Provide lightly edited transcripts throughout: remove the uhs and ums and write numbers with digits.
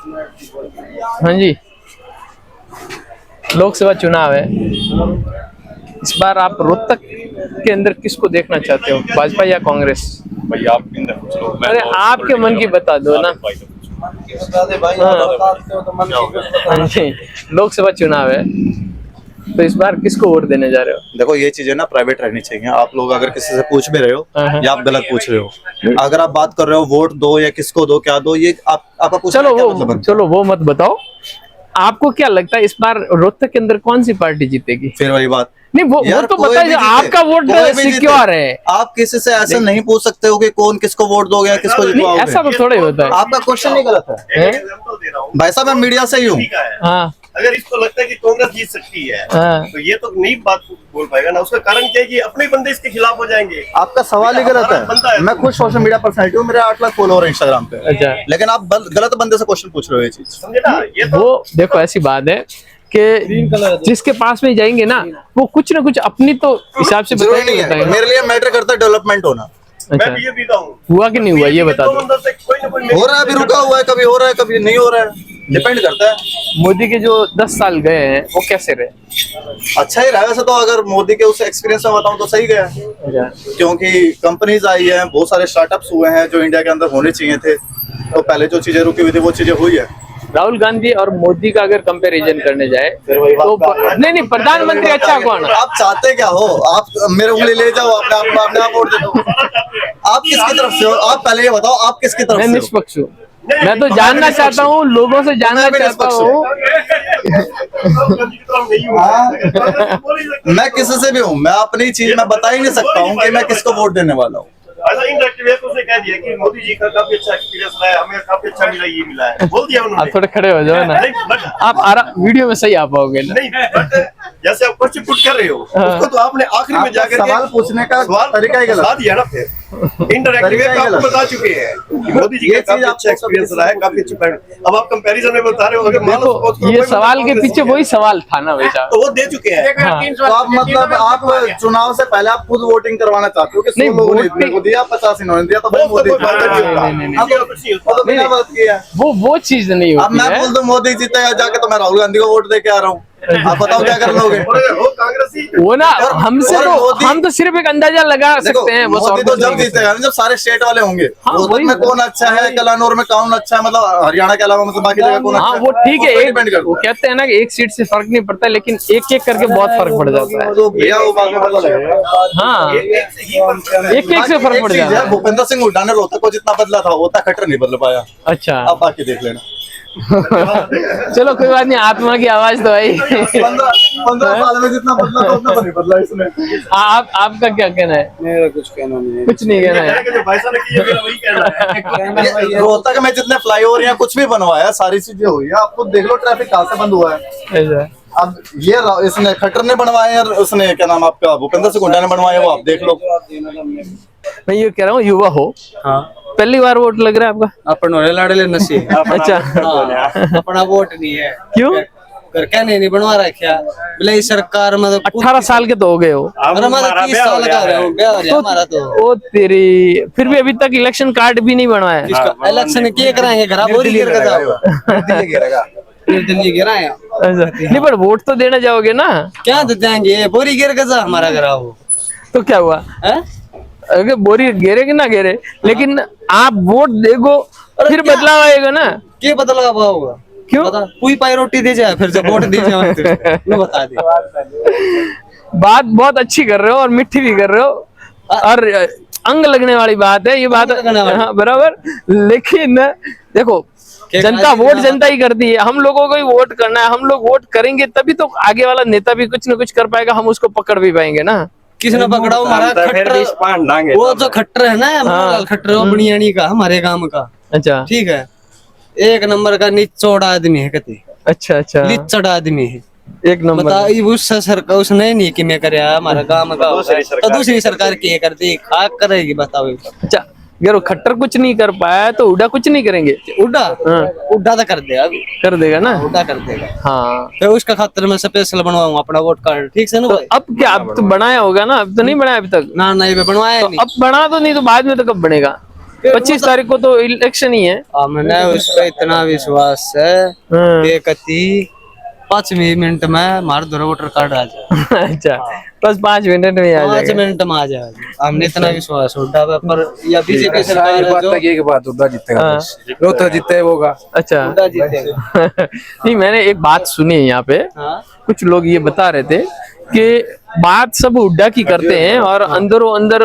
हाँ जी, लोकसभा चुनाव है। इस बार आप रोहतक के अंदर किसको देखना चाहते हो, भाजपा या कांग्रेस? भाई आप इन पूछ लो, मैं अरे तो आपके मन की बता दो ना। हाँ जी, लोकसभा चुनाव है, तो इस बार किसको वोट देने जा रहे हो? देखो ये चीजें ना प्राइवेट रहनी चाहिए। आप लोग अगर किसी से पूछ भी रहे हो या आप गलत पूछ रहे हो, अगर आप बात कर रहे हो वोट दो या किसको दो क्या दो, ये आपका पूछने का क्या मतलब बनता है? चलो वो मत बताओ। आपको क्या लगता है इस बार रोहतक के अंदर कौन सी पार्टी जीतेगी? फिर वही बात नहीं, वो तो बताइए, आपका वोट सिक्योर है। आप किसी से ऐसा नहीं पूछ सकते हो कि कौन किसको वोट दोगे या किसको जितवाओगे। ऐसा तो थोड़ा ही होता है। आपका क्वेश्चन ही गलत है भाई साहब। मैं मीडिया से ही हूँ। हाँ, अगर इसको लगता है कि कांग्रेस जीत सकती है, हाँ। तो ये तो नई बात बोल पाएगा ना। उसका कारण क्या है कि अपने बंदे इसके खिलाफ हो जाएंगे। आपका सवाल ही गलत है। मैं खुद सोशल मीडिया पर्सनैलिटी हूँ, मेरे 8 लाख फॉलोअर है इंस्टाग्राम पे। अच्छा, लेकिन आप गलत बंदे से क्वेश्चन पूछ रहे हो ये चीज, समझे ना? ये तो वो देखो ऐसी बात है कि जिसके पास में जाएंगे ना, वो कुछ ना कुछ अपनी तो हिसाब से जरूरी नहीं है। मेरे लिए मैटर करता है डेवलपमेंट होना। मैं अच्छा, बीजेपी का हूँ। हुआ कि नहीं हुआ ये बता दो। कोई ना कोई हो रहा है, अभी रुका हुआ है, कभी हो रहा है कभी नहीं हो रहा है, डिपेंड करता है। मोदी के जो 10 साल गए हैं वो कैसे रहे? अच्छा ही रहा वैसे तो। अगर मोदी के उस एक्सपीरियंस में बताऊं तो सही गया, क्योंकि कंपनीज आई हैं, बहुत सारे स्टार्टअप्स हुए हैं जो इंडिया के अंदर होने चाहिए थे। तो पहले जो चीजें रुकी हुई थी वो चीजें हुई है। राहुल गांधी और मोदी का अगर कंपैरिजन करने जाए तो नहीं, प्रधानमंत्री अच्छा कौन है? आप चाहते क्या हो? आप मेरे उंगली ले जाओ, अपने आप वोट दे दो। आप किसकी तरफ से हो? आप पहले ये बताओ, आप किसकी तरफ मैं से हो? निष्पक्ष हूँ। मैं तो जानना चाहता हूँ, लोगों से जानना चाहता हूँ। मैं किसी से भी हूँ, मैं अपनी चीज में बता ही नहीं सकता हूँ कि मैं किसको वोट देने वाला हूँ। ऐसा इनडायरेक्ट वे तो उसने कह दिया कि मोदी जी का काफी अच्छा एक्सपीरियंस रहा है, हमें काफी अच्छा मिला, ये मिला है, बोल दिया उन्होंने। आप थोड़े खड़े हो जाओ ना, आप वीडियो में सही आ पाओगे ना? नहीं, बट जैसे आप क्वेश्चन पुट कर रहे हो, उसको तो आपने आखिरी में जाकर सवाल पूछने का तरीका ही गलत बता दिया ना। फिर इनडायरेक्ट वे तो आपको बता चुके हैं कि मोदी जी का काफी अच्छा एक्सपीरियंस रहा है, काफी अच्छा। अब आप कंपैरिजन में बता रहे हो। अगर मान लो ये सवाल के पीछे वही सवाल था ना भाई साहब, तो वो दे चुके हैं। तो आप मतलब आप चुनाव से पहले आप खुद वोटिंग करवाना चाहते हो कि 100 लोगों ने इतने को दिया, 50 इन्होंने दिया, तो भाई मोदी वो चीज नहीं अब होती मैं है। बोल दूं मोदी जीतेगा जाके तो मैं राहुल गांधी को वोट दे के आ रहा हूँ। आप बताओ क्या कर लोगे? कांग्रेसी वो ना हमसे तो हम तो सिर्फ एक अंदाजा लगा सकते हैं। वो मोदी तो जब जीतेगा जब सारे स्टेट वाले होंगे। रोहतक में कौन अच्छा है, कलानौर में कौन अच्छा है, मतलब हरियाणा के अलावा मतलब बाकी जगह कौन अच्छा है? वो ठीक है, वो कहते हैं ना कि एक सीट से फर्क नहीं पड़ता, लेकिन एक एक करके बहुत फर्क पड़ जाता है। तो भैया वो बात में पता लगेगा। हाँ, एक एक से फर्क पड़ जाता है। भूपेंद्र सिंह हुड्डा ने रोहतक को जितना बदला था वो खट्टर नहीं बदल पाया। अच्छा, आप बाकी देख लेना। चलो कोई बात नहीं, आत्मा की आवाज तो आई। 15 साल में जितना बदला था उतना नहीं बदला इसने। आपका क्या कहना है? मेरा कुछ कहना नहीं है। कुछ नहीं कहना है। रोहतक में जितने फ्लाईओवर या कुछ भी बनवाया, सारी चीजें हुई है। आप खुद देख लो ट्रैफिक कहाँ से बंद हुआ है। ऐसा अब ये इसने खट्टर ने बनवाया और उसने क्या नाम आपका भूपेंद्र सिंह हुड्डा ने बनवाया, वो आप देख लो। मैं ये कह रहा हूँ, युवा हो, हाँ, पहली बार वोट लग रहा है आपका? अपन होने लाडले नशे। अच्छा, अपना वोट नहीं है। क्यों? घर क्या नहीं बनवा रखा बोले सरकार में? 18 साल के तो हो गए हो। हमारा 30 साल का हो हमारा तो। ओ तेरी, फिर भी अभी तक इलेक्शन कार्ड भी नहीं बनवाया। इलेक्शन के कराएंगे? घर बोरी गिर दिल्ली गिराए। अच्छा, नहीं पर वोट तो देना जाओगे ना? क्या देंगे? बोरी गिर गजा हमारा घर हो तो क्या हुआ? अगर बोरी गिरे कि ना गिरे, लेकिन आप वोट देगो फिर बदलाव आएगा ना। क्या बदलाव होगा? क्यों? कोई पाई रोटी दे जाए फिर जब वोट दे जाए तो बता दे। बात बहुत अच्छी कर रहे हो और मिठी भी कर रहे हो और अंग लगने वाली बात है ये बात। हाँ, बराबर। लेकिन देखो, जनता वोट जनता ही करती है, हम लोगों को ही वोट करना है। हम लोग वोट करेंगे तभी तो आगे वाला नेता भी कुछ ना कुछ कर पाएगा, हम उसको पकड़ भी पाएंगे ना। किसने पकड़ा? हमारा खट्टर, वो जो खट्टर है ना, खट्टर वो बनियानी का, हमारे गांव का। अच्छा, ठीक है, एक नंबर का निचोड़ आदमी है कहते। अच्छा अच्छा, निचोड़ आदमी है एक नंबर। बताओ उस सरकार उसने नहीं कि मैं करे हमारा गांव का, तो दूसरी सरकार की कर दी, खाक करेगी बताओ। अच्छा, अगर खट्टर कुछ नहीं कर पाया तो उड़ा कुछ नहीं करेंगे? उड़ा उड़ा तो कर देगा, कर देगा ना? उड़ा कर देगा। हाँ, तो उसका खातिर मैं स्पेशल बनवाऊंगा अपना वोट कार्ड। ठीक से ना? तो अब क्या, अब तो बनाया होगा ना? अब तो नहीं बनाया अभी तक? ना नहीं बनवाया नहीं। अब बना तो नहीं, तो बाद में तो कब बनेगा? 25 तारीख को तो इलेक्शन ही है। हमने उस पर इतना विश्वास है हाँ। कि कति 5 मिनट में हमारा दो वोटर कार्ड आ जाए। अच्छा, बस 5 मिनट में आ 5 जाएगा। मिनट में आ जाएगा। हमने इतना विश्वास उठा पर या बीजेपी सरकार है जो एक बात उड़ा जीतेगा, हाँ। बस रोहतक जीते होगा। अच्छा उड़ा जीतेगा। नहीं, मैंने एक बात सुनी है यहाँ पे, हाँ कुछ लोग ये बता रहे थे कि बात सब हुड्डा की करते हैं और अंदरों अंदर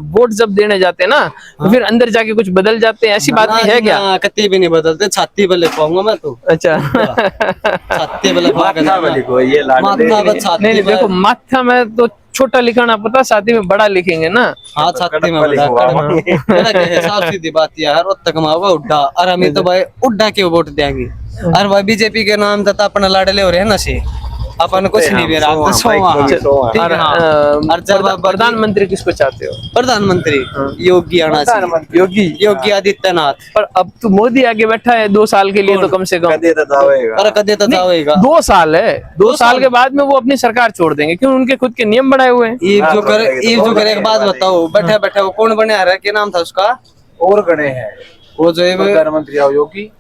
वोट जब देने जाते हैं ना तो फिर अंदर जाके कुछ बदल जाते हैं, ऐसी बात भी है क्या? ना, कति भी नहीं बदलते, छाती पे लिखवाऊंगा मैं तो। अच्छा छाती पे लिखवा के देना। ये माथा पे छाती नहीं पे। देखो, माथा में तो छोटा लिखाना पता, साथ ही में बड़ा लिखेंगे ना। हाँ छाती में बड़ा साफ सीधी बात यार। रोहतक में होगा उड्डा और हम तो भाई उड्डा के वोट देंगे। और भाई बीजेपी के नाम तथा अपना लाडले हो रहे हैं नशे, अपन कुछ नहीं दे रहा। और प्रधानमंत्री किसको चाहते हो? प्रधानमंत्री योगी आना चाहिए। योगी आदित्यनाथ। पर अब तो मोदी आगे बैठा है 2 साल के लिए, तो कम से कम और कदे तो जाएगा। 2 साल है, 2 साल के बाद में वो अपनी सरकार छोड़ देंगे, क्यों? उनके खुद के नियम बनाए हुए हैं। ईव जो करे एक बात बताओ, बैठे बैठे वो कौन बने आ रहा है, क्या नाम था उसका? और गणे हैं वो जो है प्रधानमंत्री योगी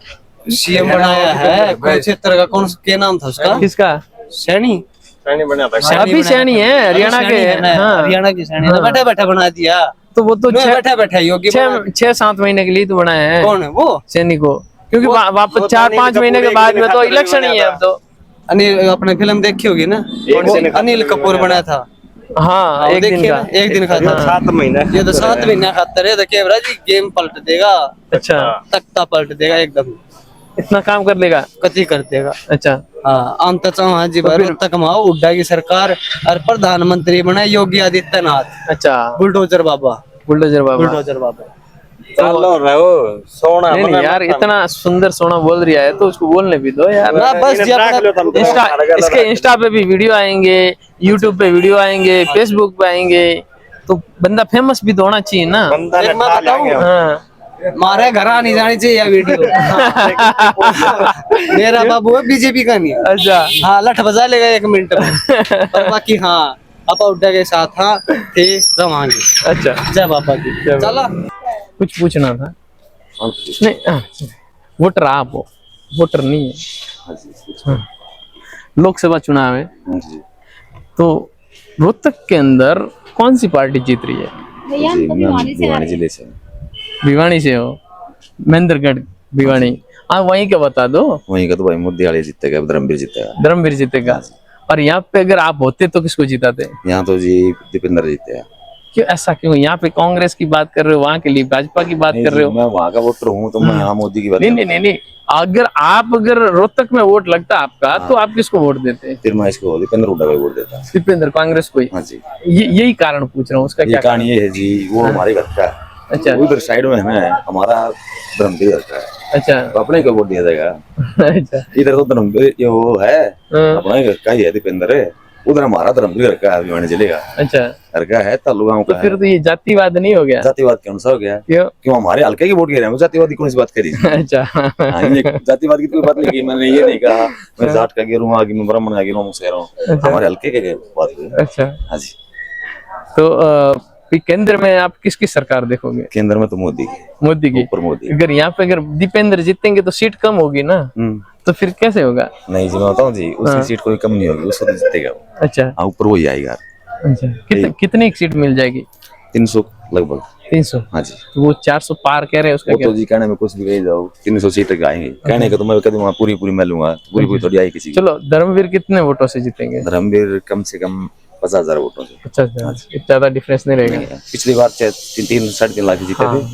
सीएम बनाया है कौन क्षेत्र का, कौन क्या नाम था उसका? किसका? सैनी। अभी सैनी है, हरियाणा के। हाँ, हरियाणा की सैनी ने बैठे बैठे बना दिया। तो वो तो बैठे बैठे योगी 6-7 महीने के लिए तो बनाया है। कौन है वो? सैनी को, क्योंकि वापस 4-5 महीने के बाद में तो इलेक्शन ही है अब तो। अनिल अपने फिल्म देखी होगी ना, अनिल कपूर बना था। हाँ, एक दिन का। एक दिन का था। 7 महीने। ये तो 7 महीने खातर है, तो कैमरा जी गेम पलट देगा। अच्छा, तख्ता पलट देगा एकदम, इतना काम कर लेगा। कति कर देगा। अच्छा, हाँ अंत चौहान जी बार तक माओ उड्डा की सरकार और प्रधानमंत्री बना योगी आदित्यनाथ। अच्छा, बुलडोजर बाबा। बुलडोजर बाबा। बुलडोजर बाबा। सोना नहीं नहीं यार, इतना सुंदर सोना बोल रहा है तो उसको बोलने भी दो यार। ना बस जी अपना इसके इंस्टा पे भी वीडियो आएंगे, यूट्यूब पे वीडियो आएंगे, फेसबुक पे आएंगे, तो बंदा फेमस भी तो होना चाहिए ना। एक मैं बताऊं, हाँ, मारे घर नहीं जानी चाहिए यह वीडियो। मेरा बाबू है बीजेपी का नहीं। अच्छा, हाँ लठ बजा लेगा 1 मिनट में, पर बाकी हाँ आप उड्डा के साथ हाँ थे रवांगे। अच्छा, जय बाबा की। चला कुछ पूछना था? नहीं, वोटर आप हो, वोटर नहीं है। हाँ। लोकसभा चुनाव है, तो रोहतक के अंदर कौन सी पार्टी जीत रही है? भैया हम तो भिवानी से आ रहे हैं। भिवानी से हो? महेंद्रगढ़ भिवानी। हाँ, वहीं का बता दो। वहीं का तो भाई मोदी वाले जीतेगा, धर्मवीर जीतेगा। धर्मवीर जीतेगा। और यहाँ पे अगर आप होते तो किसको जिताते? यहाँ तो जी दीपेंद्र जीतेगा। क्यों ऐसा क्यों? यहाँ पे कांग्रेस की बात कर रहे हो, वहाँ के लिए भाजपा की बात कर रहे हो। मैं वहाँ का वोटर हूँ तो मैं यहाँ मोदी की बात नहीं नहीं नहीं नहीं, अगर रोहतक में वोट लगता आपका तो आप किसको वोट देते? फिर मैं इसको दीपेंद्र हुड्डा को वोट देता। दीपेंद्र, कांग्रेस को ही? हाँ जी, यही कारण पूछ रहा हूँ, उसका ये क्या कहानी ये है जी, वो हमारे घर का है। अच्छा उधर साइड में है हमारा धर्मवीर घर का है, अच्छा तो अपने को वोट दिया जाएगा। अच्छा। इधर तो धर्मवीर ये वो है, हाँ, अपना घर का ही है दीपेंद्र है। उधर हमारा धर्मवीर घर का है, भिवानी जिले का अच्छा। घर का है, तालु गाँव तो का फिर है। तो ये जातिवाद नहीं हो गया? जातिवाद के अनुसार हो गया, क्यों? क्यों हमारे हल्के की वोट गिर रहे हैं, जातिवाद की कौन सी बात करी? अच्छा। हाँ, ये जातिवाद की कोई बात नहीं की, मैंने ये नहीं कहा मैं जाट का गिरूँ आगे, मैं ब्राह्मण का गिरूँ, मुझसे रहा हमारे हल्के के बात हुई। अच्छा, हाँ जी, तो फिर केंद्र में आप किसकी सरकार देखोगे? केंद्र में तो मोदी की, मोदी की। ऊपर मोदी। अगर यहाँ पे अगर दीपेंद्र जीतेंगे तो सीट कम होगी ना, तो फिर कैसे होगा? नहीं जी, मैं बताऊँ जी, उसकी सीट कोई कम नहीं होगी, उसको तो जीतेगा वो। अच्छा हाँ, ऊपर वही आएगा। अच्छा, कितनी सीट मिल जाएगी? 300 लगभग। 300? हाँ जी, तो वो 400 पार कह रहे हैं, उसका वो क्या? तो जी कहने में कुछ भी कही जाओ, 300 सीट तक आएंगे। कहने का तो मैं कभी वहाँ पूरी मैं लूंगा, पूरी थोड़ी आई किसी की। चलो, धर्मवीर कितने वोटों से जीतेंगे? धर्मवीर कम से कम 50,000 वोटों से। अच्छा, ज्यादा डिफरेंस नहीं रहेगा। पिछली बार 3-3.5 लाख जीते थे,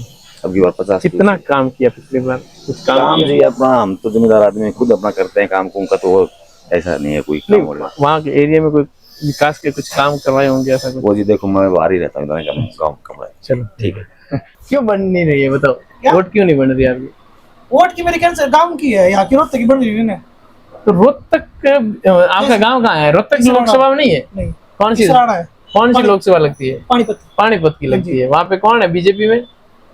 अब की बार 50। कितना काम किया पिछली बार? कुछ काम जी अपना, हम तो जिम्मेदार आदमी खुद अपना करते हैं काम का, तो ऐसा नहीं है कोई काम हो रहा। वहाँ के एरिया में कोई विकास के कुछ काम करवाए होंगे ऐसा कुछ? वो जी देखो, मैं बाहर ही रहता हूँ, काम कम है। चलो ठीक है। क्यों बन नहीं रही है बताओ? वोट क्यों नहीं बन रही आपकी? वोट की मेरी कैंसर गांव की है, यहाँ की रोहतक की बन रही है। तो रोहतक आपका गांव कहाँ है? रोहतक लोकसभा में नहीं है? नहीं, कौन सी है। कौन सी लोकसभा लगती है? पानीपत। पानीपत की लगती है। वहाँ पे कौन है बीजेपी में?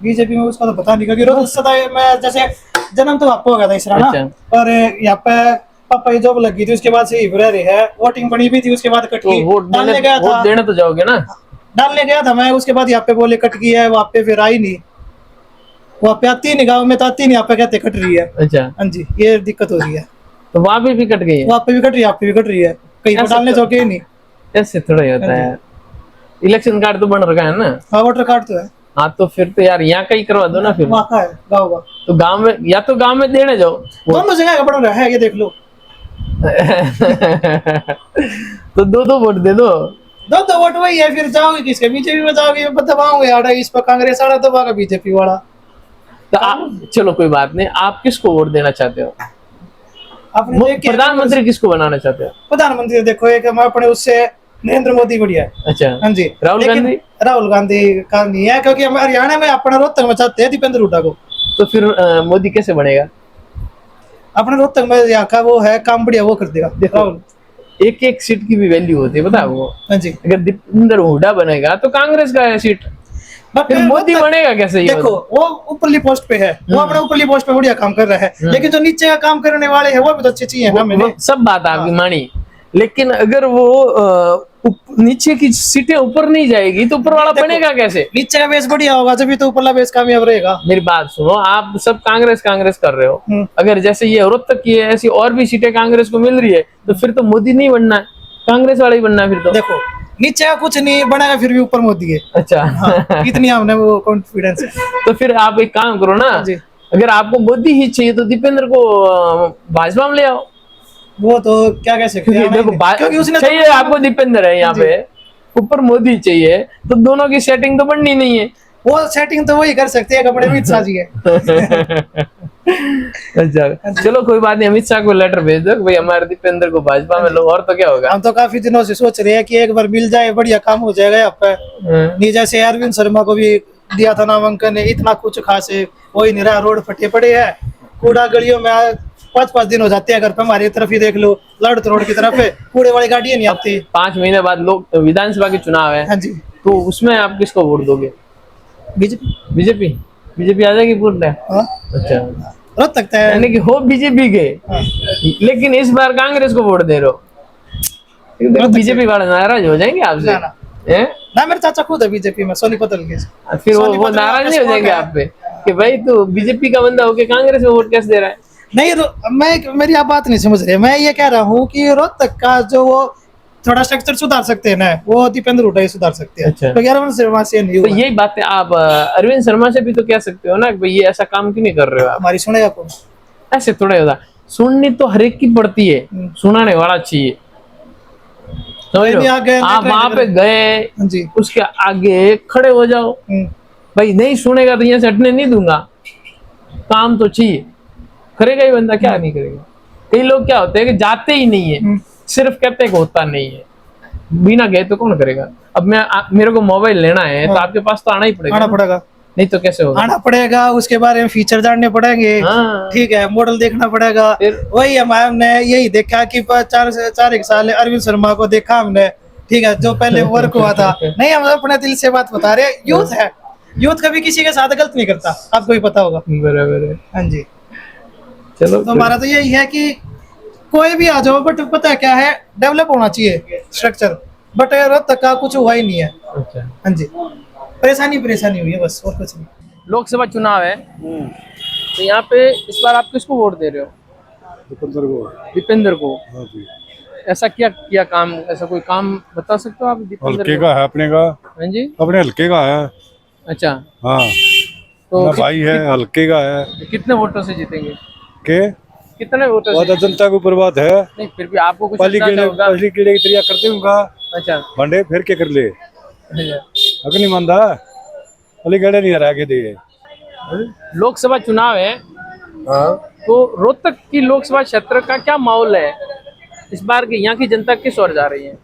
बीजेपी में उसका तो पता नहीं, क्योंकि रोहतक सदा मैं जैसे जन्म तो आपको हो गया था इसराना। अच्छा। और यहाँ पे पापा की जॉब लगी थी, उसके बाद से ही रह रही है। वोटिंग बनी भी थी, उसके बाद कट गई। वोट डालने गया था, देने तो जाओगे ना? डालने गया था मैं, उसके बाद यहाँ पे बोले कट गई है, वहाँ पे फिर आई नहीं। वो आप पे आती नहीं, गाँव में तो आती नहीं, आप पे कहते कट रही है। अच्छा, हाँ जी, ये दिक्कत हो रही है। तो वहां पे भी कट गई है। वो आप पे भी कट रही है, आप पे भी कट रही है, कहीं पर ऐसा डालने तो- चौके ही नहीं। ऐसे थोड़ा ही होता है, इलेक्शन कार्ड तो बन रखा है ना। हाँ, वोटर कार्ड तो है, हाँ, तो फिर तो यार यहाँ का ही करवा दो ना फिर। वहाँ का है गाँव का। तो गांव में, या तो गांव में देने जाओ। दोनों जगह का बड़ा है, ये देख लो। तो दो दो वोट दे दो। दो वोट वही है, फिर जाओगे किसके, बीजेपी में जाओगे, दबाओगे आड़ा इस पर, कांग्रेस आड़ा दबाओगे बीजेपी वाला। तो आप, चलो कोई बात नहीं, आप किसको वोट देना चाहते हो? आपने देख के प्रधानमंत्री किसको बनाना चाहते हो? प्रधानमंत्री देखो, एक हम अपने उससे नरेंद्र मोदी बढ़िया है। अच्छा, हाँ जी। राहुल लेकिन गांधी? राहुल गांधी का नहीं है, क्योंकि हम हरियाणा में अपना रोहतक में चाहते हैं दीपेंद्र हुड्डा को। तो फिर मोदी कैसे बनेगा? अपने रोहतक में यहाँ का वो है, काम बढ़िया वो कर देगा राहुल। एक एक सीट की भी वैल्यू होती है, पता है आपको? हाँ जी। अगर दीपेंद्र हुड्डा बनेगा तो कांग्रेस का है सीट, बट फिर मोदी रोहतक- बनेगा कैसे? ये देखो, वो ऊपरली पोस्ट पे है, वो अपने ऊपरली पोस्ट पे बढ़िया काम कर रहा है, लेकिन जो नीचे का काम करने वाले हैं वो भी तो अच्छे चाहिए ना। मैंने वो सब बात आपकी मानी, लेकिन अगर वो नीचे की सीटें ऊपर नहीं जाएगी तो ऊपर वाला देखो, बनेगा कैसे? नीचे का बेस बढ़िया होगा जब तो ऊपरला बेस कामयाब रहेगा। मेरी बात सुनो, आप सब कांग्रेस कांग्रेस कर रहे हो। हम्म। अगर जैसे ये रोहतक की है, ऐसी और भी सीटें कांग्रेस को मिल रही है, तो फिर तो मोदी नहीं बनना है, कांग्रेस वाला ही बनना है फिर तो। देखो, नीचे का कुछ नहीं बनेगा, फिर भी ऊपर मोदी है। अच्छा। हाँ, इतनी हमने वो कॉन्फिडेंस है। तो फिर आप एक काम करो ना, जी। अगर आपको मोदी ही चाहिए तो दीपेंद्र को भाजपा में ले आओ। वो तो क्या कह सकते क्योंकि हैं, देखो क्योंकि उसने चाहिए आपको दीपेंद्र है यहाँ पे, ऊपर मोदी चाहिए, तो दोनों की सेटिंग तो बननी नहीं है। वो सेटिंग तो वही कर सकते हैं, अपने अमित शाह जी है। अच्छा, चलो कोई बात नहीं, अमित शाह को लेटर भेज दो कि भाई हमारे दीपेंद्र को भाजपा में लो, और तो क्या होगा। हम तो काफी दिनों से सोच रहे हैं कि एक बार मिल जाए, बढ़िया काम हो जाएगा यहाँ पे। नहीं जैसे अरविंद शर्मा को भी दिया था नामांकन, इतना कुछ खास है वही नहीं रहा, रोड फटे पड़े हैं, कूड़ा गलियों में 5-5 दिन हो जाते हैं। अगर हमारी तरफ ही देख लो, लड़त रोड की तरफ है, कूड़े वाली गाड़ियां नहीं आती। 5 महीने बाद लोग विधानसभा के चुनाव है, हाँ जी। तो उसमें आप किसको वोट दोगे? बीजेपी। बीजेपी? बीजेपी आ जाएगी वोट में? हाँ, अच्छा, रोज तकता है। यानी कि हो बीजेपी के, लेकिन इस बार कांग्रेस को वोट दे रहे हो, बीजेपी वाले नाराज हो जाएंगे आपसे। ना, ना। हैं? ना, मेरे चाचा खुद है बीजेपी में, सोनीपत के। फिर वो सोनीपत नाराज में नहीं हो जाएंगे है। आप पे कि भाई तू बीजेपी का बंदा होके कांग्रेस में वोट कैसे दे रहा है? नहीं, मैं मेरी आप बात नहीं समझ रहे। मैं ये कह रहा हूँ कि रोहतक का जो वो थोड़ा स्ट्रक्चर सुधार सकते हैं ना, वो दीपेंद्र हुड्डा ही सुधार सकते हैं। अच्छा। तो 11 शर्मा से नहीं तो हुआ। यही बातें आप अरविंद शर्मा से भी तो कह सकते हो ना कि भाई ये ऐसा काम क्यों नहीं कर रहे हो आप? हमारी सुनेगा कौन? ऐसे थोड़ा ही होता, सुननी तो हर एक की पड़ती है, सुनाने वाला चाहिए। समझ रहे हो? आप वहां पे गए, हाँ जी। उसके आगे खड़े हो जाओ, भाई नहीं सुनेगा तो यहाँ से हटने नहीं दूंगा, काम तो चाहिए। करेगा ही बंदा, क्या नहीं करेगा। कई लोग क्या होते हैं कि जाते ही नहीं है, सिर्फ कहते हैं कि होता नहीं है, बिना गए तो कौन करेगा। अब मेरे को मोबाइल लेना है तो आपके पास तो आना ही पड़ेगा, आना पड़ेगा, नहीं तो कैसे होगा? आना पड़ेगा, उसके बारे में फीचर जानने पड़ेंगे। हाँ। ठीक है, मॉडल देखना पड़ेगा। फिर? वही हमने यही देखा कि 4 साल अरविंद शर्मा को देखा हमने। ठीक है, जो पहले वर्क हुआ था। नहीं, हम अपने दिल से बात बता रहे, यूथ है, यूथ कभी किसी के साथ गलत नहीं करता, आपको भी पता होगा। बराबर है। हाँ जी। चलो तो हमारा तो यही है कि कोई भी आ जाओ, बट पता है क्या है, डेवलप होना चाहिए स्ट्रक्चर, बट रोहतक का कुछ हुआ ही नहीं है। अच्छा, हाँ जी, परेशानी हुई है बस, और कुछ नहीं। लोकसभा चुनाव है, तो यहाँ पे इस बार आप किसको वोट दे रहे हो? दीपेंद्र को। ऐसा क्या किया काम, ऐसा कोई काम बता सकते हो आप दीपेंद्र हल्के को? का है अपने का, हाँ जी। अपने हल्के का है। अच्छा, हाँ, तो मेरा भाई है, हल्के का है। कितने वोटों से जीतेंगे? के कितने वोटों वो से? तो जनता के ऊपर बात है। नहीं, फिर भी आपको कुछ पहली अंदाजा होगा। कीड़े की तरिया करते उनका अच्छा, भंडे फिर के कर ले, अच्छा। अगर नहीं मानता पहली कीड़े नहीं हरा के दिए। लोकसभा चुनाव है, तो रोहतक की लोकसभा क्षेत्र का क्या माहौल है इस बार की? यहाँ की जनता किस ओर जा रही है?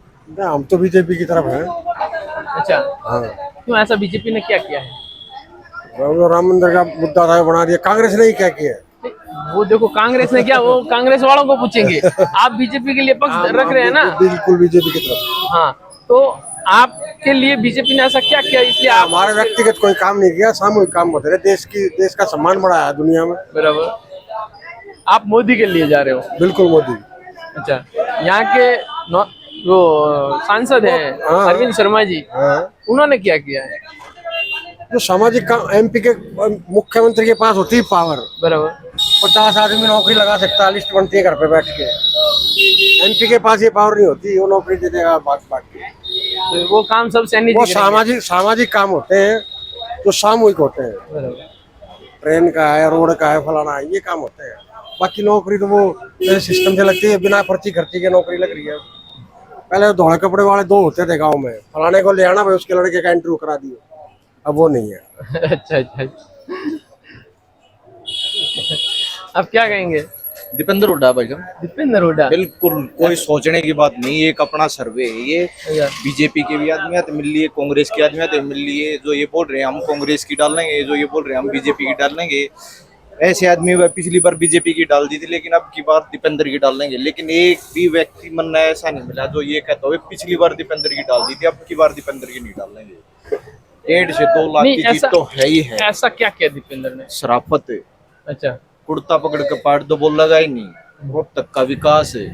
हम तो बीजेपी की तरफ हैं। अच्छा, हाँ, क्यों ऐसा? बीजेपी ने क्या किया है? वो राम मंदिर का मुद्दा था, बना दिया। कांग्रेस ने ही क्या किया? वो देखो, कांग्रेस ने क्या, वो कांग्रेस वालों को पूछेंगे। आप बीजेपी के लिए पक्ष रख रहे हैं ना? बिल्कुल बीजेपी की तरफ। हाँ, तो आपके लिए बीजेपी ने ऐसा क्या किया इसलिए आप? हमारे व्यक्तिगत कोई काम नहीं किया, सामूहिक काम होते रहे। देश का सम्मान बढ़ाया दुनिया में। बराबर। आप मोदी के लिए जा रहे हो? बिल्कुल मोदी। अच्छा, यहाँ के जो सांसद हैं हाँ। अरविंद शर्मा जी, हाँ, उन्होंने क्या किया है? जो सामाजिक काम एमपी के मुख्यमंत्री के पास होती है पावर, बराबर। 50 आदमी नौकरी लगा सकता है, लिस्ट बनती है घर पे बैठ के। एमपी के पास ये पावर नहीं होती, वो नौकरी दे देगा बात के। तो वो काम सब सैनी जी वो करेंगे। सामाजिक काम होते हैं जो सामूहिक होते हैं, बराबर। ट्रेन का है, रोड का है, फलाना है, ये काम होते हैं। बाकी नौकरी तो वो सिस्टम से लगती है, बिना पर्ची खर्ची के नौकरी लग रही है। पहले धोड़े कपड़े वाले 2 होते थे गांव में, फलाने को ले आना भाई, उसके लड़के का इंटरव्यू करा दियो। अब वो नहीं है। अच्छा अच्छा। अब क्या कहेंगे? दीपेंद्र हुड्डा भाई साहब, दीपेंद्र हुड्डा। बिल्कुल कोई सोचने की बात नहीं, एक अपना सर्वे है ये। अच्छा। बीजेपी के भी आदमी तो मिल लिए, कांग्रेस के आदमी तो मिल लिए। जो ये बोल रहे हैं हम कांग्रेस की डाल लेंगे, जो ये बोल रहे हैं हम बीजेपी की डाल लेंगे, ऐसे आदमी पिछली बार बीजेपी की डाल दी थी, लेकिन अब की बार दीपेंद्र की डाल लेंगे। लेकिन एक भी व्यक्ति मन में ऐसा नहीं मिला जो ये कहता हो पिछली बार दीपेंद्र की डाल दी थी, अब की बार दीपेंद्र की नहीं डाल लेंगे। 1.5 से 2 लाख नहीं, की जीत तो है ही है। ऐसा क्या किया दीपेंद्र ने? शराफत है, अच्छा। कुर्ता पकड़ के पाट तो बोल लगा ही नहीं। रोड तक का विकास है,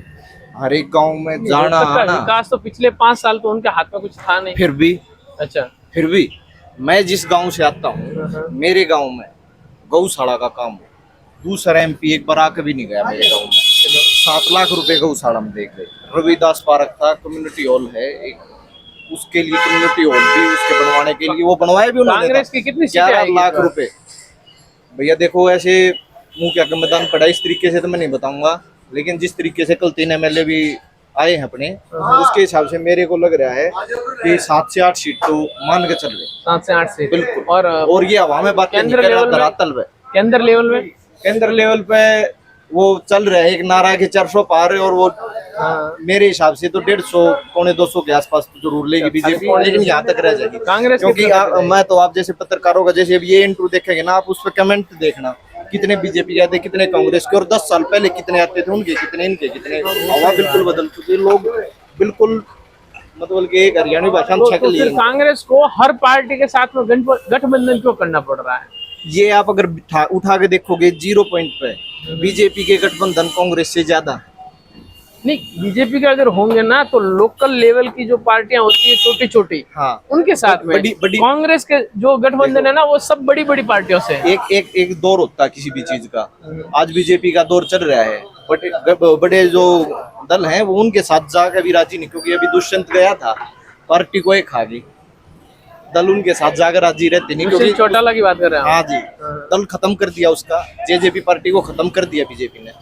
हर एक गांव में जाना आना। विकास तो पिछले 5 साल तो उनके हाथ में कुछ था नहीं। फिर भी अच्छा। फिर भी मैं जिस गांव से आता हूँ, मेरे गांव में गौशाला का काम हो। दूसरा एमपी एक बार आके भी नहीं गया मेरे गांव में। 7 लाख रुपए गौशाला में देख गए। रविदास पार्क था, कम्युनिटी हॉल है एक, उसके लिए कम्युनिटी हॉल भी उसके बनवाने के लिए वो बनवाए भी उन्होंने। कांग्रेस की कितनी सीटें 11 आएगी? लाख रुपए। भैया देखो, ऐसे मुंह क्या मैदान पड़ा, इस तरीके से तो मैं नहीं बताऊंगा, लेकिन जिस तरीके से कल 3 MLA भी आए हैं अपने, उसके हिसाब से मेरे को लग रहा है कि 7 से 8 सीट तो मान के चल रहे। 7 से 8 सीट। बिल्कुल। और ये हवा में बात केंद्र लेवल में केंद्र लेवल पे वो चल रहा है एक नारा के 400 पार है, और वो मेरे हिसाब से तो 150 पौने 200 के आसपास तो जरूर लेगी बीजेपी, लेकिन यहाँ तक रह जाएगी कांग्रेस। क्योंकि मैं तो आप जैसे पत्रकारों का जैसे अब ये इंटरव्यू देखेंगे ना, आप उस पर कमेंट देखना, कितने बीजेपी के आते, कितने कांग्रेस के, और 10 साल पहले कितने आते थे उनके, कितने इनके, कितने। हवा बिल्कुल बदल चुकी है, लोग बिल्कुल मतलब कि एक हरियाणवी भाषा में छक लिए। कांग्रेस को हर पार्टी के साथ में गठबंधन क्यों करना पड़ रहा है? ये आप अगर उठा के देखोगे 0 पॉइंट पे बीजेपी के गठबंधन कांग्रेस से ज्यादा नहीं। बीजेपी के अगर होंगे ना तो लोकल लेवल की जो पार्टियां होती है छोटी छोटी, हाँ, उनके साथ में बड़ी कांग्रेस के जो गठबंधन है ना, वो सब बड़ी बड़ी पार्टियों से। एक दौर होता है किसी भी चीज का। आज बीजेपी का दौर चल रहा है, बट बड़े जो दल हैं वो उनके साथ जाकर भी राजी नहीं, क्योंकि अभी दुष्यंत गया था, पार्टी को एक खा गई, दल उनके साथ जाकर राजी रहते नहीं, क्योंकि चौटाला की बात कर रहे हैं। हाँ जी, दल खत्म कर दिया उसका, जेजेपी पार्टी को खत्म कर दिया बीजेपी ने।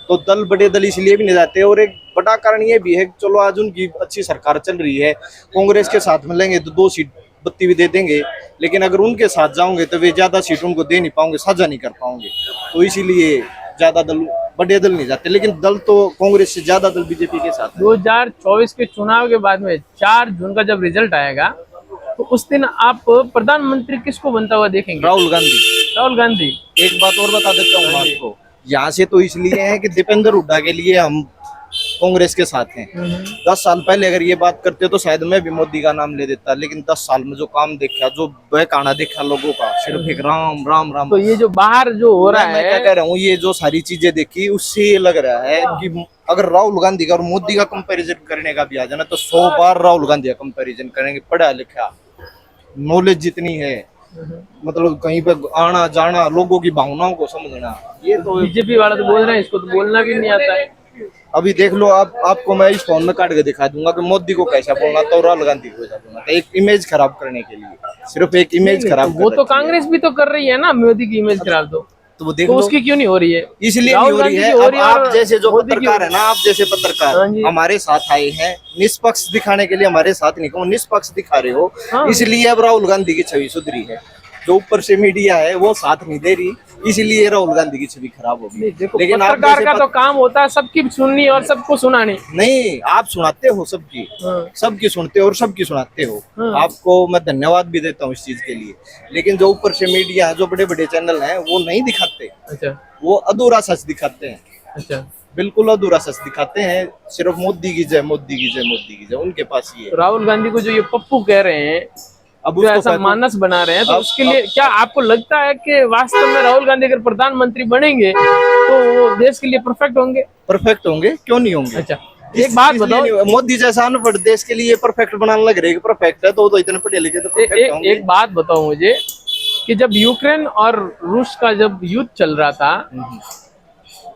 तो दल बड़े दल इसलिए भी नहीं जाते, और एक बड़ा कारण ये भी है कि चलो आज उनकी अच्छी सरकार चल रही है, कांग्रेस के साथ मिलेंगे तो 2 सीट बत्ती भी दे देंगे, लेकिन अगर उनके साथ जाओगे तो वे ज्यादा सीट उनको दे नहीं पाओगे, साझा नहीं कर पाओगे, तो इसीलिए ज्यादा दल बड़े दल नहीं जाते। लेकिन दल तो कांग्रेस से ज्यादा दल बीजेपी के साथ। 2024 के चुनाव के बाद में 4 जून का जब रिजल्ट आएगा तो उस दिन आप प्रधानमंत्री किसको बनता हुआ देखेंगे? राहुल गांधी। राहुल गांधी। एक बात और बता देता हूँ आपको, यहाँ से तो इसलिए है कि दीपेंद्र हुड्डा के लिए हम कांग्रेस के साथ हैं। 10 साल पहले अगर ये बात करते तो शायद मैं भी मोदी का नाम ले देता, लेकिन 10 साल में जो काम देखा, जो बहकाना देखा लोगों का, सिर्फ एक राम राम राम। तो ये जो बाहर जो हो रहा है, मैं क्या कह रहा हूँ, ये जो सारी चीजें देखी उससे ये लग रहा है कि अगर राहुल गांधी का और मोदी का कंपैरिजन करने का भी आ जाना तो 100 बार राहुल गांधी का कंपैरिजन करेंगे। पढ़ा लिखा, नॉलेज जितनी है, मतलब कहीं पे आना जाना, लोगों की भावनाओं को समझना, ये तो बीजेपी वाला तो बोल रहे हैं, इसको तो बोलना भी नहीं आता है। अभी देख लो, आपको मैं इस फोन में काट के दिखा दूंगा कि मोदी को कैसा बोलना था और राहुल गांधी को कैसा बोलना था, एक इमेज खराब करने के लिए, सिर्फ एक इमेज खराब। वो तो कांग्रेस भी तो कर रही है ना, मोदी की इमेज खराब। तो वो देखो उसकी क्यों नहीं हो रही है? इसलिए नहीं हो रही है। अब आप जैसे जो पत्रकार है ना, आप जैसे पत्रकार हमारे साथ आए हैं निष्पक्ष दिखाने के लिए, हमारे साथ नहीं, निष्पक्ष दिखा रहे हो, इसलिए अब राहुल गांधी की छवि सुधरी है। जो ऊपर से मीडिया है वो साथ नहीं दे रही, इसीलिए राहुल गांधी की छवि खराब होगी। लेकिन पत्रकार का तो काम होता है सबकी सुननी और सबको सुनानी। नहीं, आप सुनाते हो सबकी, सबकी सुनते हो और सबकी सुनाते हो। आपको मैं धन्यवाद भी देता हूँ इस चीज के लिए। लेकिन जो ऊपर से मीडिया है, जो बड़े बड़े चैनल हैं, वो नहीं दिखाते। अच्छा। वो अधूरा सच दिखाते हैं। अच्छा। बिल्कुल अधूरा सच दिखाते हैं, सिर्फ मोदी की जय, मोदी की जय, मोदी की जय, उनके पास ये। राहुल गांधी को जो ये पप्पू कह रहे हैं, अब जो ऐसा मानस बना रहे हैं, तो उसके लिए क्या आपको लगता है कि वास्तव में राहुल गांधी अगर प्रधानमंत्री बनेंगे तो वो देश के लिए परफेक्ट होंगे? परफेक्ट होंगे, क्यों नहीं होंगे। अच्छा, एक बात बताओ, मोदी जैसा अनपढ़ देश के लिए परफेक्ट बनाने लग रहे, परफेक्ट है तो इतने पढ़े लिखे तो perfect होंगे। एक बात बताओ मुझे कि जब यूक्रेन और रूस का जब युद्ध चल रहा था,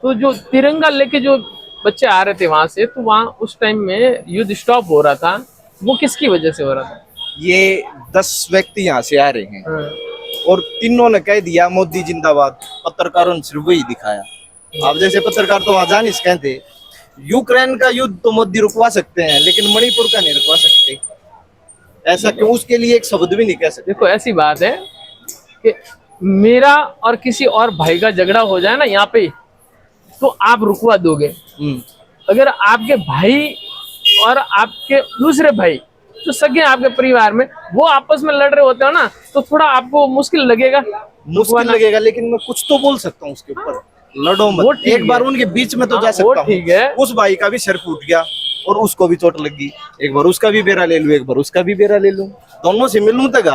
तो जो तिरंगा लेके जो बच्चे आ रहे थे वहां से, तो वहां उस टाइम में युद्ध स्टॉप हो रहा था, वो किसकी वजह से हो रहा था? ये 10 व्यक्ति यहाँ से आ रहे हैं और तीनों ने कह दिया मोदी जिंदाबाद, पत्रकारों ने सिर्फ वही दिखाया। अब जैसे पत्रकार तो वहां जा नहीं सकते, यूक्रेन का युद्ध तो मोदी रुकवा सकते हैं लेकिन मणिपुर का नहीं रुकवा सकते। ऐसा क्यों? उसके लिए एक शब्द भी नहीं कह सकते। देखो ऐसी बात है कि मेरा और किसी और भाई का झगड़ा हो जाए ना यहाँ पे, तो आप रुकवा दोगे। अगर आपके भाई और आपके दूसरे भाई जो सगे आपके परिवार में, वो आपस में लड़ रहे होते हो ना, तो थोड़ा आपको मुश्किल लगेगा। मुश्किल लगेगा, लेकिन मैं कुछ तो बोल सकता हूँ उसके ऊपर, लड़ो मत। एक बार उनके बीच में तो जा सकता हूँ। ठीक है, उस भाई का भी सिर फूट गया और उसको भी चोट लगी, एक बार उसका भी बेरा ले लूं, एक बार उसका भी बेरा ले लूं, दोनों से मिलूं तक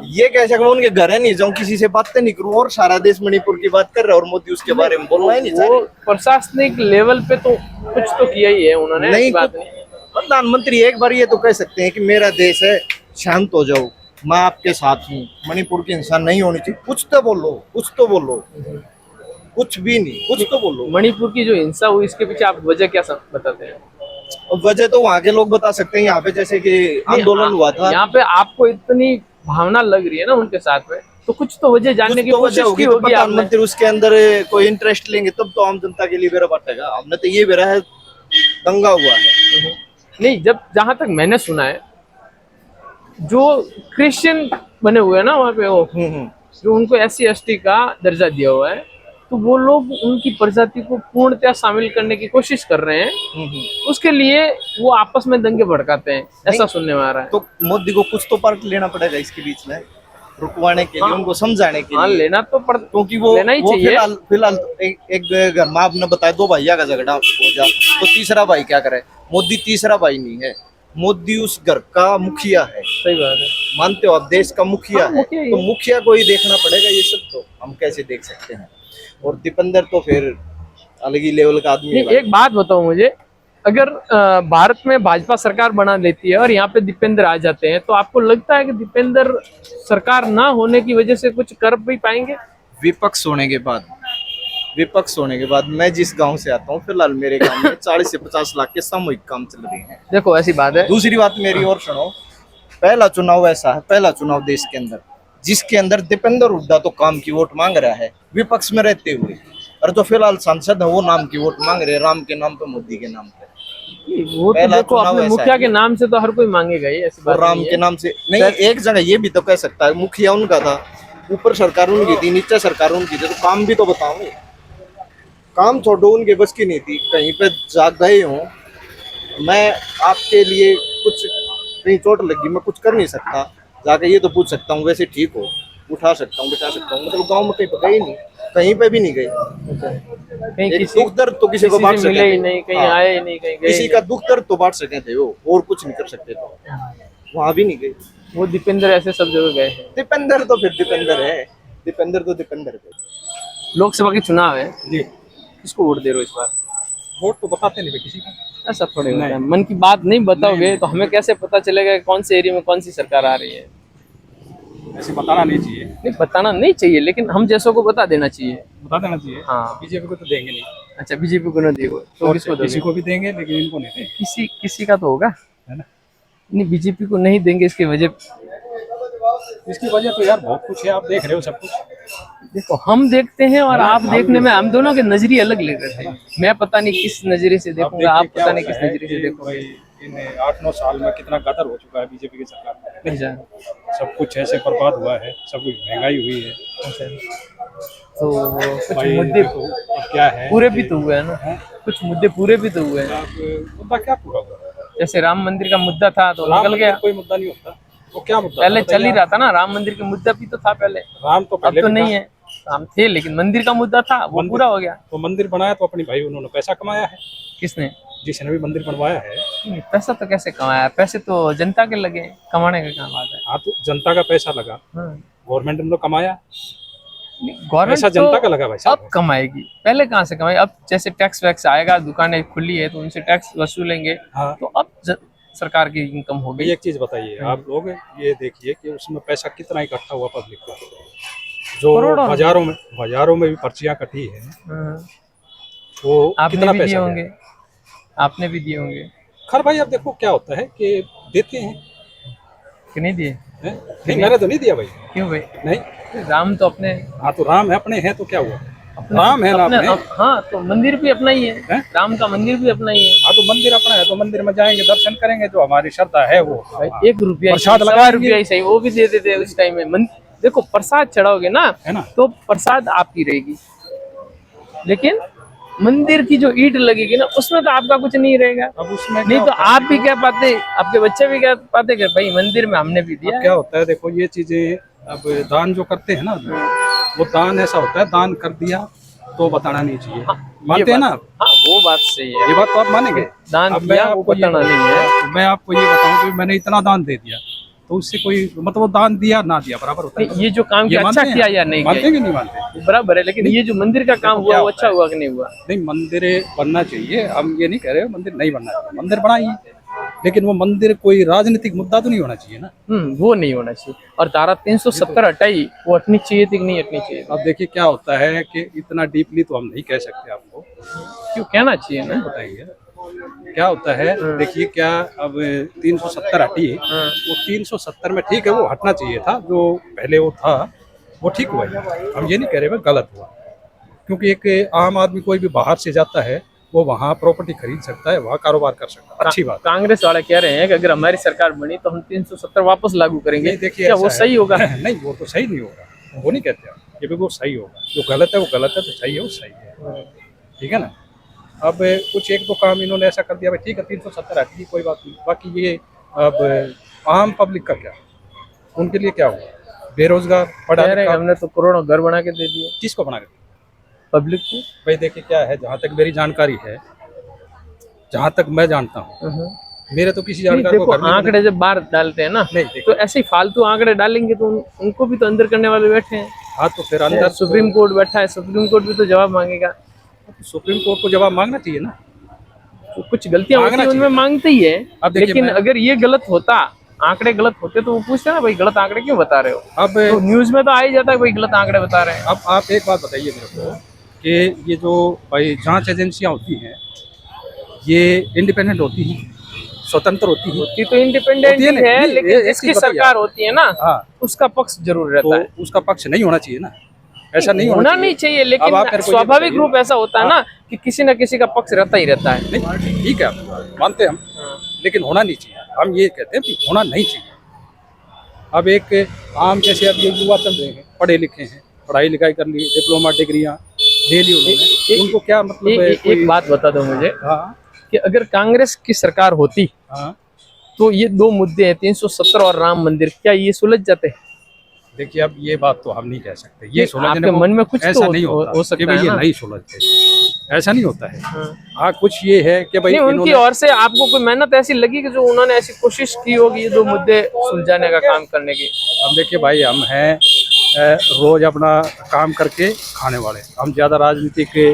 ये कह सकूं उनके घर है नहीं जाऊं, किसी से बातें नहीं करूं, और सारा देश मणिपुर की बात कर रहा है और मोदी उसके बारे में बोलना ही नहीं चाह रहे। प्रशासनिक लेवल पे तो कुछ तो किया ही है उन्होंने। नहीं, प्रधानमंत्री एक बार ये तो कह सकते हैं कि मेरा देश है, शांत हो जाओ, मैं आपके साथ हूँ, मणिपुर की हिंसा नहीं होनी चाहिए। कुछ तो बोलो, कुछ तो बोलो, कुछ भी नहीं, कुछ तो बोलो। मणिपुर की जो हिंसा हुई, इसके पीछे आप वजह क्या बताते हैं? वजह तो वहाँ के लोग बता सकते हैं। यहाँ पे जैसे कि आंदोलन हुआ था, यहाँ पे आपको इतनी भावना लग रही है ना उनके साथ में, तो कुछ तो वजह जानने की कोशिश की होगी। प्रधानमंत्री उसके अंदर कोई इंटरेस्ट लेंगे तब तो आम जनता के लिए बेरा बांटेगा। हमने तो ये बेरा है, दंगा हुआ है। नहीं, जब जहां तक मैंने सुना है, जो क्रिश्चियन बने हुए हैं ना वहाँ पे, वो जो उनको SC/ST का दर्जा दिया हुआ है, तो वो लोग उनकी प्रजाति को पूर्णतः शामिल करने की कोशिश कर रहे हैं। उसके लिए वो आपस में दंगे भड़काते हैं, ऐसा सुनने में आ रहा है। तो मोदी को कुछ तो पार्ट लेना पड़ेगा इसके बीच में, रुकवाने के लिए, उनको समझाने के लिए। लेना तो पड़, क्योंकि वो लेना ही चाहिए। फिलहाल एक घर में आपने बताया 2 भैया का झगड़ा हो जाए तो तीसरा भाई क्या करे? मोदी तीसरा भाई नहीं है, मोदी उस घर का मुखिया है। सही बात है, मानते हो आप? देश का मुखिया है, तो मुखिया को ही देखना पड़ेगा। ये सब तो हम कैसे देख सकते हैं? और दीपेंद्र तो फिर अलग ही लेवल का आदमी है। एक बात बताओ मुझे, अगर भारत में भाजपा सरकार बना लेती है और यहाँ पे दीपेंद्र आ जाते हैं, तो आपको लगता है कि दीपेंद्र सरकार ना होने की वजह से कुछ कर भी पाएंगे? विपक्ष होने के बाद मैं जिस गांव से आता हूँ, फिलहाल मेरे गांव में 40 से 50 लाख के सामूहिक काम चल रहे हैं। देखो ऐसी बात है। दूसरी बात मेरी और सुनो, पहला चुनाव ऐसा है, पहला चुनाव देश के अंदर जिसके अंदर दीपेंद्र हुड्डा तो काम की वोट मांग रहा है विपक्ष में रहते हुए, और जो फिलहाल सांसद है वो नाम की वोट मांग रहे हैं, राम के नाम पे, मोदी के नाम पे। वो तो देखो अपने मुखिया के नाम से तो हर कोई मांगेगा ही, ऐसी बात राम के नाम से नहीं। एक जगह ये भी तो कह सकता है, मुखिया उनका था, ऊपर सरकार उनकी थी, नीचे सरकार उनकी थी, तो काम भी तो बताओ। काम छोड़ो, उनके बस की नहीं थी। कहीं पे जा गए हो, मैं आपके लिए कुछ कहीं चोट लगी, मैं कुछ कर नहीं सकता, जाके ये तो पूछ सकता हूँ वैसे ठीक हो, उठा सकता हूँ, बिठा सकता हूँ। मतलब गांव में कहीं पे गए नहीं, कहीं पे भी नहीं गए। कहीं एक किसी दुख दर्द तो किसी को बांट सके मिले ही नहीं, कहीं आए ही नहीं, कहीं गए किसी का दुख दर्द तो बांट सके थे वो, और कुछ नहीं कर सकते थे, वहां भी नहीं गए। वो दीपेंद्र ऐसे सब जगह गए हैं। दीपेंद्र तो फिर दीपेंद्र है, दीपेंद्र तो दीपेंद्र है। लोकसभा के चुनाव है जी, किसको वोट दे रहे हो इस बार? वोट तो बताते नहीं किसी का। ऐसा थोड़े होता है, मन की बात नहीं बताओगे तो हमें कैसे पता चलेगा कौन से एरिया में कौन सी सरकार आ रही है? ऐसे बताना नहीं चाहिए। नहीं, बताना नहीं चाहिए, लेकिन हम जैसों को बता देना चाहिए। बता देना चाहिए। हाँ, बीजेपी को तो देंगे नहीं। अच्छा, बीजेपी को न देगा तो किसको किसी दोगे? को भी देंगे, लेकिन इनको नहीं देंगे। किसी का तो होगा, है ना? नहीं, बीजेपी को नहीं देंगे, इसकी वजह इसकी वजह तो यार बहुत कुछ है, आप देख रहे हो सब कुछ। देखो, हम देखते हैं और आप देखने में हम दोनों के नजरिए अलग लग रहे हैं। मैं पता नहीं किस नजरिए से देखूंगा, आप पता नहीं किस नजरिए से देखोगे। इन 8-9 साल में कितना गदर हो चुका है बीजेपी की सरकार में। अच्छा, सब कुछ ऐसे बर्बाद हुआ है, सब कुछ महंगाई हुई है। तो कुछ भाई मुद्दे देखो, अब क्या है, पूरे भी तो हुए हैं ना, कुछ मुद्दे पूरे भी तो हुए हैं। अब मुद्दा क्या पूरा हुआ? जैसे राम मंदिर का मुद्दा था तो राम निकल गया, कोई मुद्दा नहीं होता। वो क्या मुद्दा पहले था? चल ही रहा था ना, राम मंदिर का मुद्दा भी तो था पहले, राम तो अब पहले तो भी नहीं था। है। राम थे लेकिन मंदिर का मुद्दा था, वो मंदिर- पूरा हो गया। तो मंदिर बनाया तो अपनी भाई उन्होंने पैसा कमाया है, किसने? जिसने भी मंदिर बनवाया है। नहीं, पैसा तो कैसे कमाया? पैसे तो जनता के लगे, कमाने का क्या बात है? हाँ, तो जनता का पैसा लगा, हाँ, गवर्नमेंट ने तो कमाया। गवर्नमेंट ऐसा जनता का लगा भाई साहब। अब कमाएगी, पहले कहाँ से कमाएगी? अब जैसे टैक्स वैक्स आएगा, दुकानें खुली है तो उनसे टैक्स वसूलेंगे, हाँ। तो अब सरकार की इनकम भाई होगी। एक चीज बताइए, आप लोग ये देखिए कि उसमें पैसा कितना इकट्ठा हुआ पब्लिक का, जो करोड़ों। बाजारों में भी पर्चियां कटी है, हाँ। वो आपने कितना भी दिए पैसा होंगे, गया? आपने भी दिए होंगे खैर भाई अब देखो क्या होता है कि देते हैं, कि नहीं दिए? हैं? नहीं मैंने तो नहीं दिया भाई। क्यों भाई? नहीं, राम तो अपने हाँ तो राम है अपने हैं तो क्या हुआ, राम है ना अपने। हाँ तो मंदिर भी अपना ही है, हैं? राम का मंदिर भी अपना ही है। हाँ तो मंदिर अपना है तो मंदिर में जाएंगे, दर्शन करेंगे, जो हमारी श्रद्धा है वो। भाई 1 रुपया प्रसाद सवा लगाएंगे। रुपया ही सही, वो भी दे देते उस टाइम में। देखो प्रसाद चढ़ाओगे ना, है ना, तो प्रसाद आपकी रहेगी, लेकिन मंदिर की जो ईंट लगेगी ना, उसमें तो आपका कुछ नहीं रहेगा। अब उसमें नहीं क्या तो होता है? आप भी क्या पाते, आपके बच्चे भी क्या पाते कि भाई मंदिर में हमने भी दिया अब क्या होता है, देखो ये चीजें अब दान जो करते हैं ना, वो दान ऐसा होता है, दान कर दिया तो बताना नहीं चाहिए। मानते हैं ना? हाँ वो बात सही है, ये बात तो आप मानेंगे। दान अब मैं किया वो आपको ये बताना नहीं है। मैं आपको ये बताऊं कि मैंने इतना दान दे दिया, तो उससे कोई मतलब वो दान दिया ना दिया बराबर होता है। नहीं, ये जो काम ये किया अच्छा मानते हैं? किया या नहीं मानते किया, हैं कि नहीं मानते? बराबर है, लेकिन ये जो मंदिर का काम हुआ क्या वो होता अच्छा हुआ कि नहीं हुआ? नहीं, मंदिर बनना चाहिए, हम ये नहीं कह रहे मंदिर नहीं बनना चाहिए, मंदिर बनाइए, लेकिन वो मंदिर कोई राजनीतिक मुद्दा तो नहीं होना चाहिए ना। वो नहीं होना चाहिए। और धारा 370 हटाई, वो हटनी चाहिए थी कि नहीं हटनी चाहिए? अब देखिए क्या होता है कि इतना डीपली तो हम नहीं कह सकते आपको, क्यों कहना चाहिए ना? बताइए क्या होता है। देखिए क्या अब 370 हटी है, वो 370 में ठीक है, वो हटना चाहिए था, जो पहले वो था वो ठीक हुआ है। हम ये नहीं कह रहे भाई गलत हुआ, क्योंकि एक आम आदमी कोई भी बाहर से जाता है, वो वहाँ प्रॉपर्टी खरीद सकता है, वहाँ कारोबार कर सकता है, अच्छी बात। कांग्रेस वाले कह रहे हैं कि अगर हमारी सरकार बनी तो हम 370 वापस लागू करेंगे। नहीं, देखिए क्या वो ऐसा सही है। होगा? नहीं वो तो सही नहीं होगा, वो नहीं कहते आप, ये भी वो सही होगा, जो गलत है वो गलत है, तो सही है वो सही है, ठीक है ना। अब कुछ एक दो काम इन्होंने ऐसा कर दिया भाई, ठीक है 370 हटी, कोई बात नहीं। बाकी ये अब आम पब्लिक का क्या, उनके लिए क्या हुआ? बेरोजगार, पढ़ा लिखा, हमने तो करोड़ों घर बना के दे दिए किसको बना के? पब्लिक को। भाई देखिए क्या है, जहाँ तक मेरी जानकारी है, जहाँ तक मैं जानता हूँ, मेरे तो किसी नहीं, जानकार को देखो घर नहीं बना- आंकड़े जब बाहर डालते हैं ना, नहीं तो ऐसे ही फालतू आंकड़े डालेंगे तो उनको भी तो अंदर करने वाले बैठे हैं। हाँ तो फिर अंदर सुप्रीम कोर्ट बैठा है, सुप्रीम कोर्ट भी तो जवाब मांगेगा। सुप्रीम कोर्ट को जवाब मांगना चाहिए ना। तो कुछ गलतियां होती मांगना हैं, उनमें चाहिए। मांगते ही है। अब देखिए लेकिन अगर ये गलत होता, आंकड़े गलत होते, तो वो पूछते ना भाई गलत आंकड़े क्यों बता रहे हो? अब तो न्यूज में तो आ ही जाता है भाई गलत आंकड़े बता रहे हैं। अब आप एक बात बताइए मेरे को कि ये जो भाई जांच एजेंसियां होती हैं, ये इंडिपेंडेंट होती हैं, स्वतंत्र होती हैं? होती तो इंडिपेंडेंट होती है ही ना? है, नहीं, लेकिन एक जिसकी चीज बताइए सरकार होती है ना, हाँ, उसका पक्ष जरूर रहता है। तो उसका पक्ष नहीं होना चाहिए ना, ऐसा नहीं होना नहीं चाहिए, अब आप लेकिन मेरे को ये स्वाभाविक बताइए। रूप ऐसा होता है ना कि किसी न किसी का पक्ष रहता ही रहता है। नहीं ठीक है, आप मानते हैं हम, लेकिन होना नहीं चाहिए। हम ये कहते हैं कि होना नहीं चाहिए। अब एक आम जैसे अब ये युवा चल रहे हैं, पढ़े लिखे हैं, पढ़ाई लिखाई कर ली, डिप्लोमा डिग्रियां ले ली उन्होंने, उनको क्या मतलब है? एक बात बता दो मुझे हाँ कि अगर कांग्रेस की सरकार होती हाँ, तो ये दो मुद्दे हैं 370 और राम मंदिर, क्या ये सुलझ जाते? देखिए अब ये बात तो हम नहीं कह सकते, ये सुलझने आपके को मन में कुछ ऐसा तो नहीं हो होता सकता कि भाई है ये ना? नहीं सुलझते, ऐसा नहीं होता है। हाँ कुछ ये है कि भाई नहीं, उनकी इन्होंने ओर से आपको कोई मेहनत ऐसी लगी कि जो उन्होंने ऐसी कोशिश की होगी ये दो मुद्दे सुलझाने का काम करने की? अब देखिए भाई हम हैं रोज अपना काम करके खाने वाले, हम ज्यादा राजनीति के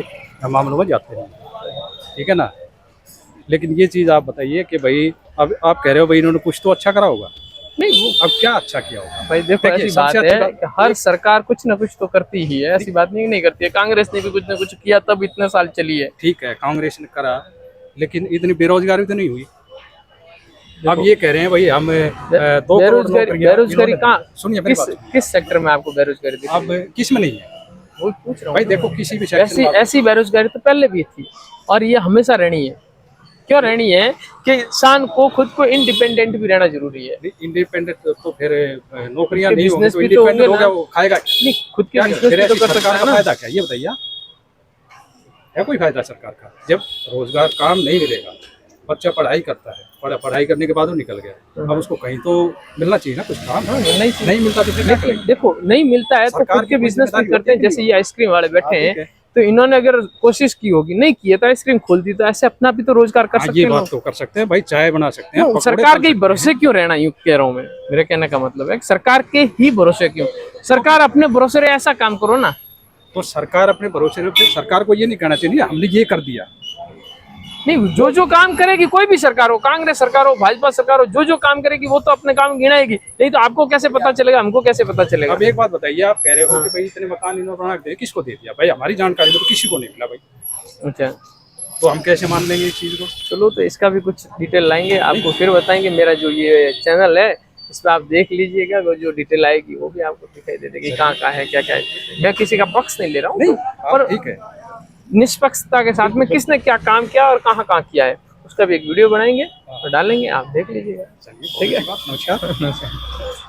मामलों में जाते हैं, ठीक है ना। लेकिन ये चीज आप बताइए कि भाई अब आप कह रहे हो भाई इन्होंने कुछ तो अच्छा करा होगा, नहीं वो अब क्या अच्छा किया होगा? भाई देखो देखिए, ऐसी बात सबसे अच्छी है बात- कि हर सरकार कुछ ना कुछ तो करती ही है, ऐसी बात नहीं करती है। कांग्रेस ने भी कुछ ना कुछ किया तब इतने साल चली है। ठीक है कांग्रेस ने करा, लेकिन इतनी बेरोजगारी तो नहीं हुई। अब ये कह रहे हैं भाई हम 2 करोड़ नौकरियां बेरोजगारी इन्होंने- कहाँ, सुनिए मेरी बात, किस सेक्टर में आपको बेरोजगारी दिखी? अब किस में नहीं है वो पूछ रहा भाई? हूँ। देखो किसी भी सेक्टर ऐसी में आप- ऐसी बेरोजगारी तो पहले भी थी और ये हमेशा रहनी है। क्यों रहनी है कि इंसान को खुद को इंडिपेंडेंट भी रहना जरूरी है। इंडिपेंडेंट तो फिर नौकरियां उसके नहीं होंगी business तो भी तो इंडिपेंडेंट होंगे हो गया, ना। वो खाएगा नहीं, खुद के क्या? बिजनेस फिर भी तो ऐसी कर सरकार सकता है का ना। फायदा क्या, ये बताइए आप? है कोई फायदा सरकार का? जब रोजगार काम नहीं मिलेगा, बच्चा पढ़ाई करता है, पढ़ाई करने के बाद वो निकल गया, अब उसको कहीं तो मिलना चाहिए ना कुछ काम। नहीं मिलता तो फिर क्या लेकिन करेगा? देखो नहीं मिलता है तो सरकार खुद के की बिजनेस भी जिम्मेदारी करते हैं। होती है जैसे ये आइसक्रीम वाले बैठे हाँ, हैं, ठीक है। तो इन्होंने अगर कोशिश की होगी, नहीं की है तो आइसक्रीम खोल दी, तो ऐसे अपना भी तो रोजगार कर सकते ये हैं बात लोग। तो कर सकते हैं भाई, चाय बना सकते हैं, क्यों पकौड़े सरकार तल के सकते भरोसे क्यों रहना, यूं कह रहा हूँ मैं, मेरे कहने का मतलब है कि सरकार के ही भरोसे क्यों, सरकार अपने भरोसे रहे, ऐसा काम करो ना। हैं। तो सरकार अपने भरोसे रखे, सरकार को ये नहीं कहना चाहिए हमने ये कर दिया। नहीं, जो काम करेगी, कोई भी सरकार हो, कांग्रेस सरकार हो, भाजपा सरकार हो, जो काम करेगी वो तो अपने काम गिनाएगी, नहीं तो आपको कैसे पता चलेगा, हमको कैसे पता चलेगा। अब एक बात बताइए, आप कह रहे हो कि भाई इतने मकान इन्होंने बना के किसको दे दिया, भाई हमारी जानकारी में तो किसी को नहीं मिला भाई, अच्छा, तो हम कैसे मान लेंगे इस चीज को। चलो तो इसका भी कुछ डिटेल लाएंगे, आपको फिर बताएंगे। मेरा जो ये चैनल है इस पर आप देख लीजिएगा, वो जो डिटेल आएगी वो भी आपको दिखाई दे देगी, कहाँ कहाँ है, क्या क्या है। मैं किसी का पक्ष नहीं ले रहा हूँ, पर ठीक है, निष्पक्षता के साथ में किसने क्या काम किया और कहाँ कहाँ किया है उसका भी एक वीडियो बनाएंगे और डालेंगे, आप देख लीजिएगा। ठीक है, नमस्कार।